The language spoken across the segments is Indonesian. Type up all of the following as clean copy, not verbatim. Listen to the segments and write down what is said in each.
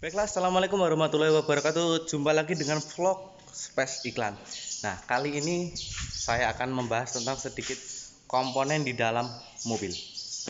Baiklah, assalamualaikum warahmatullahi wabarakatuh. Jumpa lagi dengan vlog Space Iklan. Nah, kali ini saya akan membahas tentang sedikit komponen di dalam mobil.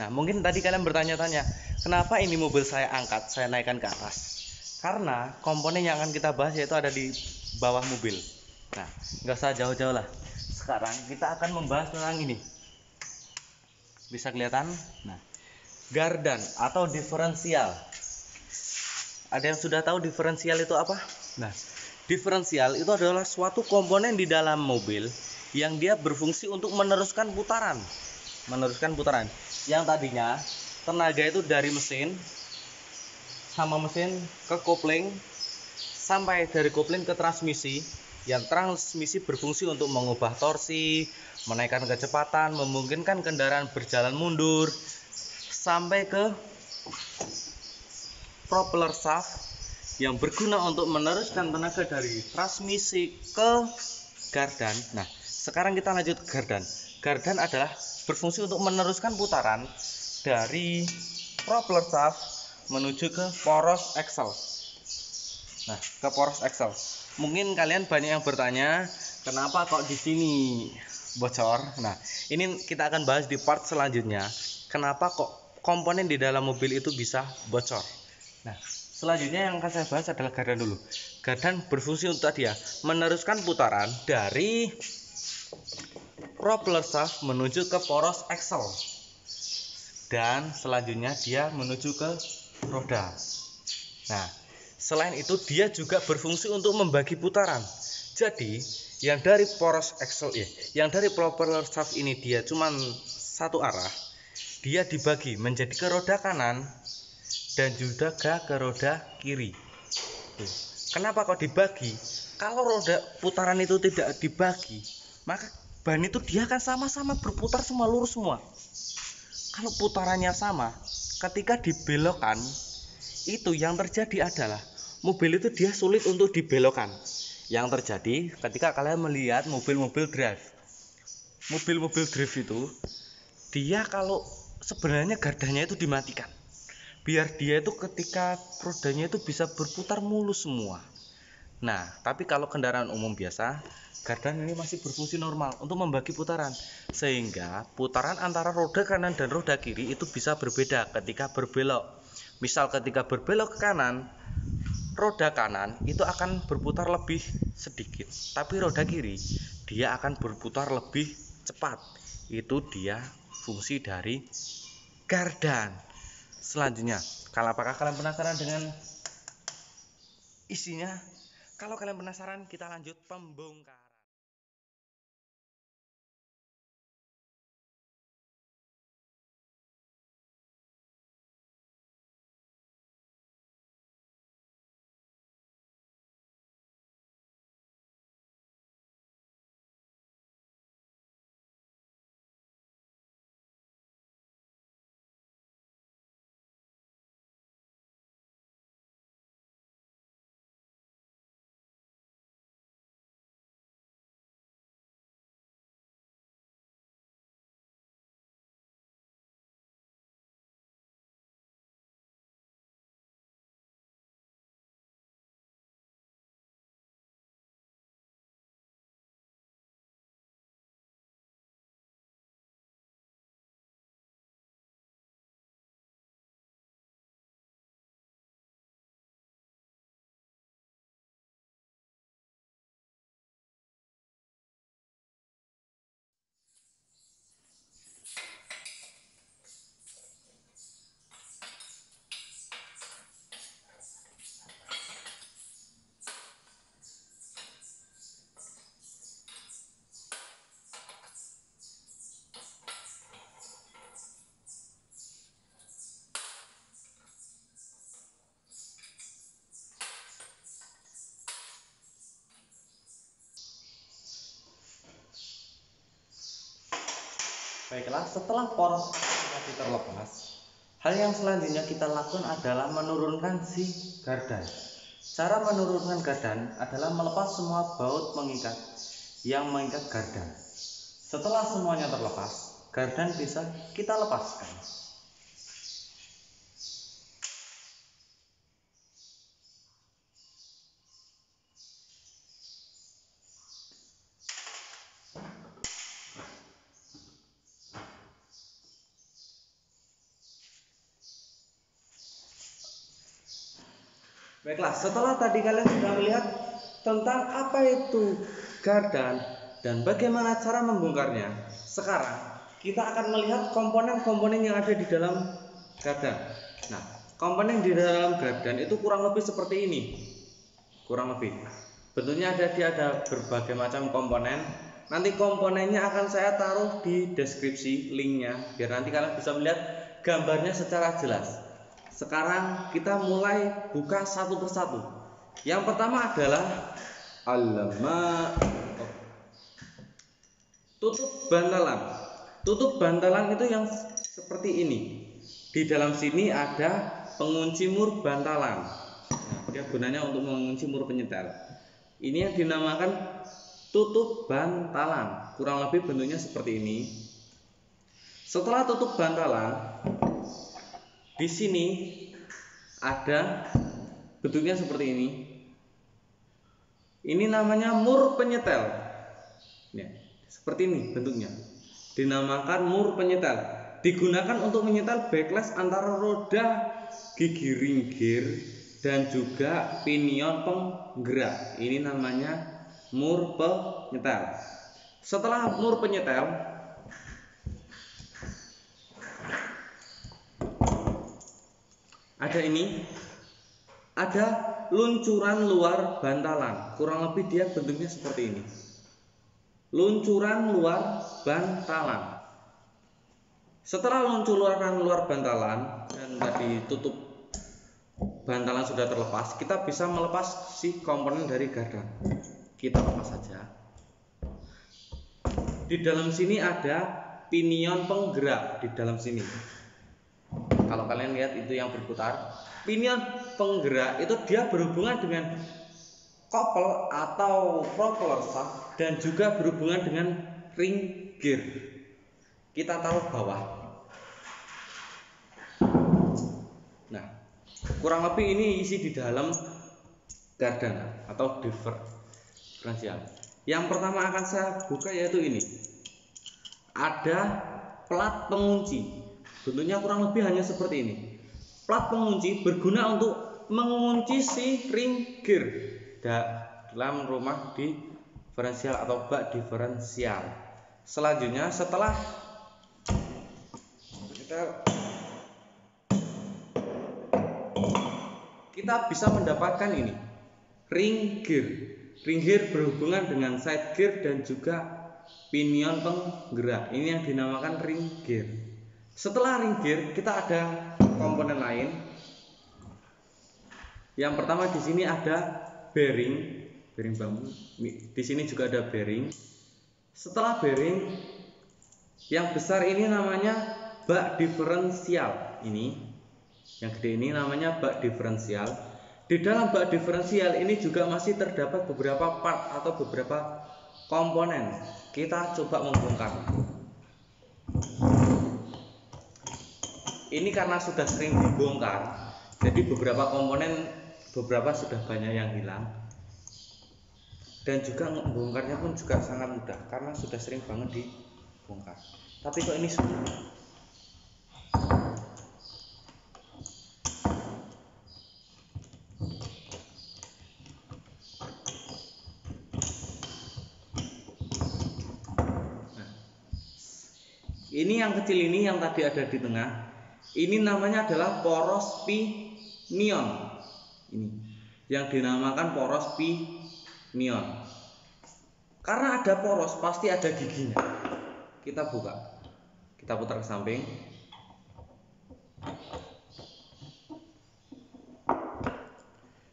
Nah, mungkin tadi kalian bertanya-tanya, kenapa ini mobil saya angkat, saya naikkan ke atas? Karena komponen yang akan kita bahas yaitu ada di bawah mobil. Nah, nggak usah jauh-jauh lah. Sekarang kita akan membahas tentang ini. Bisa kelihatan? Nah, gardan atau diferensial. Ada yang sudah tahu diferensial itu apa? Nah, diferensial itu adalah suatu komponen di dalam mobil yang dia berfungsi untuk meneruskan putaran. Meneruskan putaran. Yang tadinya tenaga itu dari mesin sama mesin ke kopling, sampai dari kopling ke transmisi. Yang transmisi berfungsi untuk mengubah torsi, menaikkan kecepatan, memungkinkan kendaraan berjalan mundur, sampai ke propeller shaft yang berguna untuk meneruskan tenaga dari transmisi ke gardan. Nah, sekarang kita lanjut ke gardan. Gardan adalah berfungsi untuk meneruskan putaran dari propeller shaft menuju ke poros axle. Nah, ke poros axle. Mungkin kalian banyak yang bertanya, kenapa kok di sini bocor? Nah, ini kita akan bahas di part selanjutnya. Kenapa kok komponen di dalam mobil itu bisa bocor? Nah, selanjutnya yang akan saya bahas adalah gardan dulu. Gardan berfungsi untuk tadi ya, meneruskan putaran dari propeller shaft menuju ke poros axle. Dan selanjutnya dia menuju ke roda. Nah, selain itu dia juga berfungsi untuk membagi putaran. Jadi, yang dari poros axle yang dari propeller shaft ini dia cuma satu arah. Dia dibagi menjadi ke roda kanan dan juga ke roda kiri. Kenapa kok dibagi? Kalau roda putaran itu tidak dibagi, maka ban itu dia akan sama-sama berputar semua, lurus semua. Kalau putarannya sama, ketika dibelokkan, itu yang terjadi adalah mobil itu dia sulit untuk dibelokkan. Yang terjadi ketika kalian melihat mobil-mobil drift. Mobil-mobil drift itu dia kalau sebenarnya gardannya itu dimatikan, biar dia itu ketika rodanya itu bisa berputar mulus semua. Nah, tapi kalau kendaraan umum biasa, gardan ini masih berfungsi normal untuk membagi putaran, sehingga putaran antara roda kanan dan roda kiri itu bisa berbeda ketika berbelok. Misal ketika berbelok ke kanan, roda kanan itu akan berputar lebih sedikit, tapi roda kiri dia akan berputar lebih cepat. Itu dia fungsi dari gardan. Selanjutnya, apakah kalian penasaran dengan isinya? Kalau kalian penasaran, kita lanjut pembongkaran. Baiklah, setelah poros tadi terlepas, hal yang selanjutnya kita lakukan adalah menurunkan si gardan. Cara menurunkan gardan adalah melepas semua baut mengikat yang mengikat gardan. Setelah semuanya terlepas, gardan bisa kita lepaskan. Baiklah, setelah tadi kalian sudah melihat tentang apa itu gardan dan bagaimana cara membongkarnya, sekarang kita akan melihat komponen-komponen yang ada di dalam gardan. Nah, komponen di dalam gardan itu kurang lebih seperti ini. Kurang lebih. Bentuknya dia ada berbagai macam komponen. Nanti komponennya akan saya taruh di deskripsi linknya, biar nanti kalian bisa melihat gambarnya secara jelas. Sekarang kita mulai buka satu persatu. Yang pertama adalah tutup bantalan. Tutup bantalan itu yang seperti ini. Di dalam sini ada pengunci mur bantalan. Nah, dia gunanya untuk mengunci mur penyetel. Ini yang dinamakan tutup bantalan. Kurang lebih bentuknya seperti ini. Setelah tutup bantalan, di sini ada bentuknya seperti ini. Ini namanya mur penyetel. Ya, seperti ini bentuknya. Dinamakan mur penyetel. Digunakan untuk menyetel backlash antara roda gigi ringgir dan juga pinion penggerak. Ini namanya mur penyetel. Setelah mur penyetel, ada ini, ada luncuran luar bantalan. Kurang lebih dia bentuknya seperti ini. Luncuran luar bantalan. Setelah luncuran luar bantalan dan tadi tutup bantalan sudah terlepas, kita bisa melepas si komponen dari gardan. Kita lepas saja. Di dalam sini ada pinion penggerak di dalam sini. Kalau kalian lihat itu yang berputar, pinion penggerak itu dia berhubungan dengan kopel atau propeller shaft dan juga berhubungan dengan ring gear. Kita taruh bawah. Nah, kurang lebih ini isi di dalam gardan atau diferensial. Yang pertama akan saya buka yaitu ini. Ada plat pengunci. Bentuknya kurang lebih hanya seperti ini. Plat pengunci berguna untuk mengunci si ring gear dalam rumah diferensial atau bak diferensial. Selanjutnya setelah kita bisa mendapatkan ini ring gear. Ring gear berhubungan dengan side gear dan juga pinion penggerak. Ini yang dinamakan ring gear. Setelah ring gear, kita ada komponen lain. Yang pertama di sini ada bearing bangun. Di sini juga ada bearing. Setelah bearing, yang besar ini namanya bak diferensial. Ini, yang gede ini namanya bak diferensial. Di dalam bak diferensial ini juga masih terdapat beberapa part atau beberapa komponen. Kita coba membongkar. Ini karena sudah sering dibongkar, jadi beberapa komponen sudah banyak yang hilang. Dan juga membongkarnya pun juga sangat mudah karena sudah sering banget dibongkar. Tapi kok ini sulit? Nah, ini yang kecil ini yang tadi ada di tengah. Ini namanya adalah poros pinion. Ini yang dinamakan poros pinion. Karena ada poros pasti ada giginya. Kita buka. Kita putar ke samping.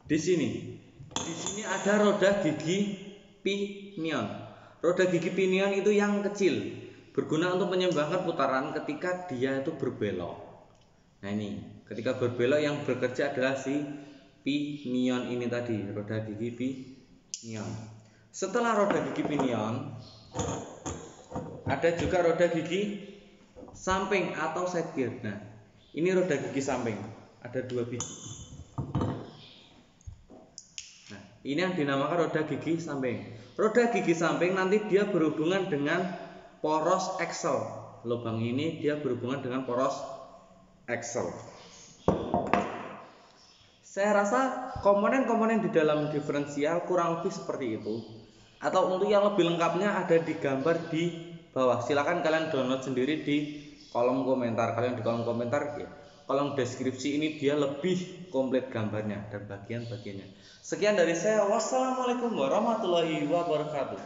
Di sini ada roda gigi pinion. Roda gigi pinion itu yang kecil, berguna untuk menyeimbangkan putaran ketika dia itu berbelok. Nah ini, ketika berbelok yang bekerja adalah si pinion ini tadi, roda gigi pinion. Setelah roda gigi pinion, ada juga roda gigi samping atau side gear. Nah, ini roda gigi samping, ada 2 biji. Nah, ini yang dinamakan roda gigi samping. Roda gigi samping nanti dia berhubungan dengan poros axle. Lubang ini dia berhubungan dengan poros axle. Saya rasa komponen-komponen di dalam diferensial kurang lebih seperti itu. Atau untuk yang lebih lengkapnya ada di gambar di bawah. Silakan kalian download sendiri di kolom komentar. Kalian di kolom komentar ya, kolom deskripsi ini dia lebih komplit gambarnya dan bagian-bagiannya. Sekian dari saya. Wassalamualaikum warahmatullahi wabarakatuh.